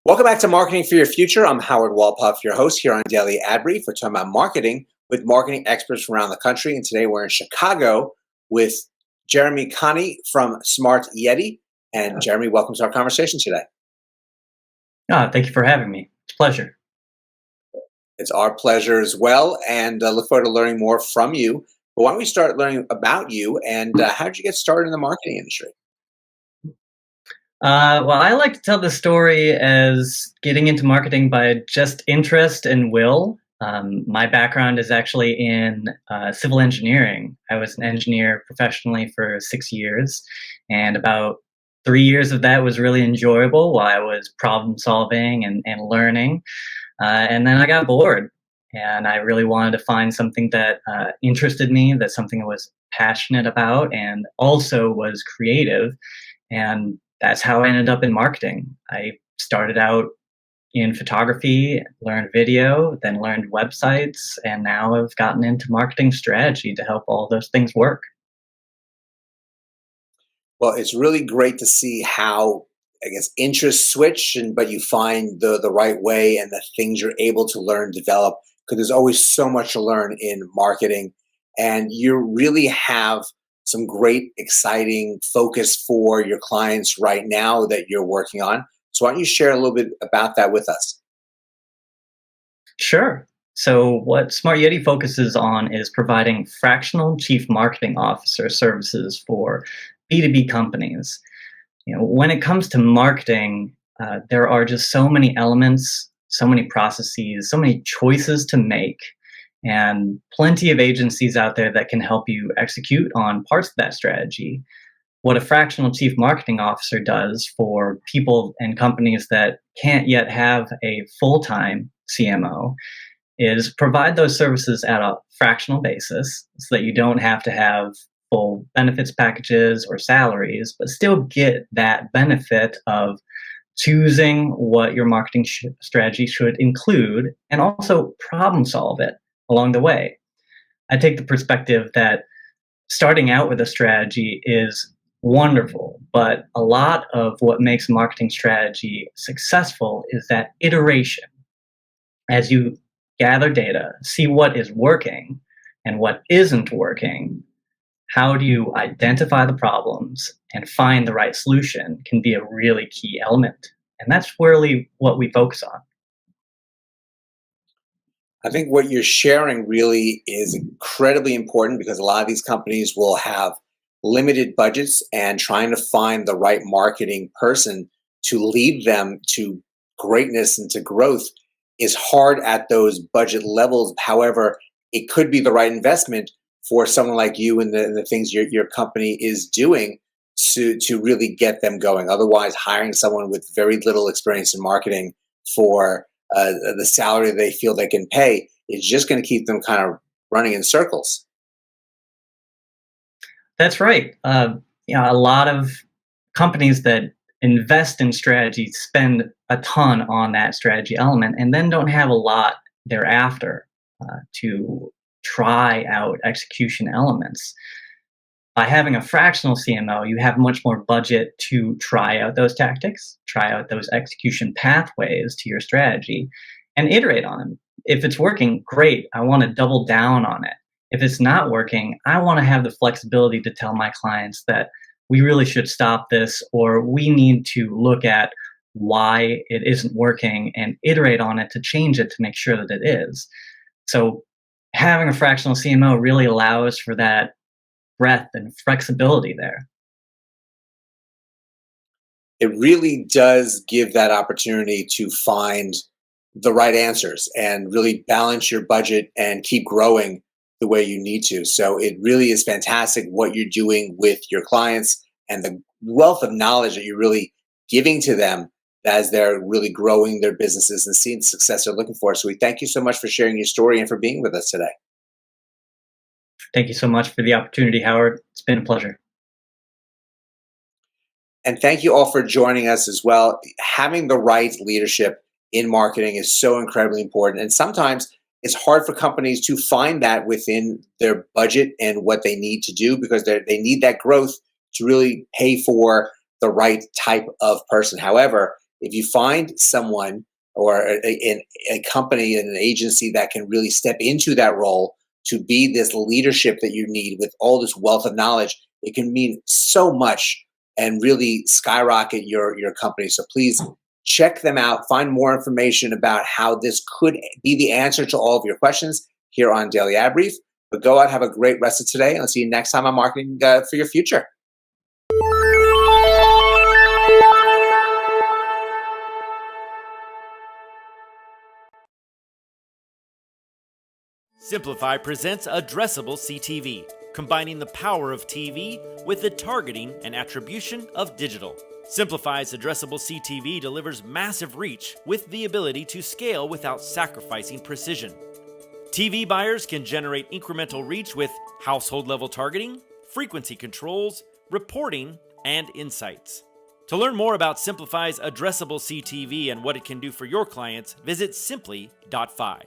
Welcome back to Marketing for Your Future. I'm Howard Walpuff, your host here on Daily Ad Brief. We're talking about marketing with marketing experts from around the country. And today we're in Chicago with Jeremy Kanne from Smart Yeti. And Jeremy, welcome to our conversation today. Thank you for having me. It's a pleasure. It's our pleasure as well. And look forward to learning more from you. But why don't we start learning about you and how did you get started in the marketing industry? Well, I like to tell the story as getting into marketing by just interest and will. My background is actually in civil engineering. I was an engineer professionally for 6 years, and about 3 years of that was really enjoyable while I was problem solving and learning. And then I got bored, and I really wanted to find something that interested me, that something I was passionate about, and also was creative. And that's how I ended up in marketing. I started out in photography, learned video, then learned websites, and now I've gotten into marketing strategy to help all those things work. Well, it's really great to see how, I guess, interests switch, and but you find the right way and the things you're able to learn, develop. Because there's always so much to learn in marketing, and you really have some great, exciting focus for your clients right now that you're working on. So why don't you share a little bit about that with us? Sure. So, what Smart Yeti focuses on is providing fractional chief marketing officer services for B2B companies. When it comes to marketing, there are just so many elements, so many processes, so many choices to make, and plenty of agencies out there that can help you execute on parts of that strategy. What a fractional chief marketing officer does for people and companies that can't yet have a full time CMO is provide those services at a fractional basis so that you don't have to have full benefits packages or salaries, but still get that benefit of choosing what your marketing strategy should include and also problem solve it along the way. I take the perspective that starting out with a strategy is wonderful, but a lot of what makes marketing strategy successful is that iteration. As you gather data, see what is working and what isn't working, how do you identify the problems and find the right solution can be a really key element. And that's really what we focus on. I think what you're sharing really is incredibly important because a lot of these companies will have limited budgets and trying to find the right marketing person to lead them to greatness and to growth is hard at those budget levels. However, it could be the right investment for someone like you and the things your company is doing to really get them going. Otherwise, hiring someone with very little experience in marketing for the salary they feel they can pay is just going to keep them kind of running in circles. That's right. A lot of companies that invest in strategy spend a ton on that strategy element and then don't have a lot thereafter to try out execution elements. By having a fractional CMO, you have much more budget to try out those tactics, try out those execution pathways to your strategy, and iterate on them. If it's working, great. I want to double down on it. If it's not working, I want to have the flexibility to tell my clients that we really should stop this or we need to look at why it isn't working and iterate on it to change it to make sure that it is. So having a fractional CMO really allows for that breadth and flexibility there. It really does give that opportunity to find the right answers and really balance your budget and keep growing the way you need to. So it really is fantastic what you're doing with your clients and the wealth of knowledge that you're really giving to them as they're really growing their businesses and seeing the success they're looking for. So we thank you so much for sharing your story and for being with us today. Thank you so much for the opportunity, Howard. It's been a pleasure. And thank you all for joining us as well. Having the right leadership in marketing is so incredibly important. And sometimes it's hard for companies to find that within their budget and what they need to do because they need that growth to really pay for the right type of person. However, If you find someone or a company and an agency that can really step into that role to be this leadership that you need with all this wealth of knowledge, it can mean so much and really skyrocket your company. So please check them out. Find more information about how this could be the answer to all of your questions here on Daily Ad Brief. But go out, have a great rest of today, and I'll see you next time on Marketing for Your Future. Simplify presents Addressable CTV, combining the power of TV with the targeting and attribution of digital. Simplify's Addressable CTV delivers massive reach with the ability to scale without sacrificing precision. TV buyers can generate incremental reach with household-level targeting, frequency controls, reporting, and insights. To learn more about Simplify's Addressable CTV and what it can do for your clients, visit simply.fi.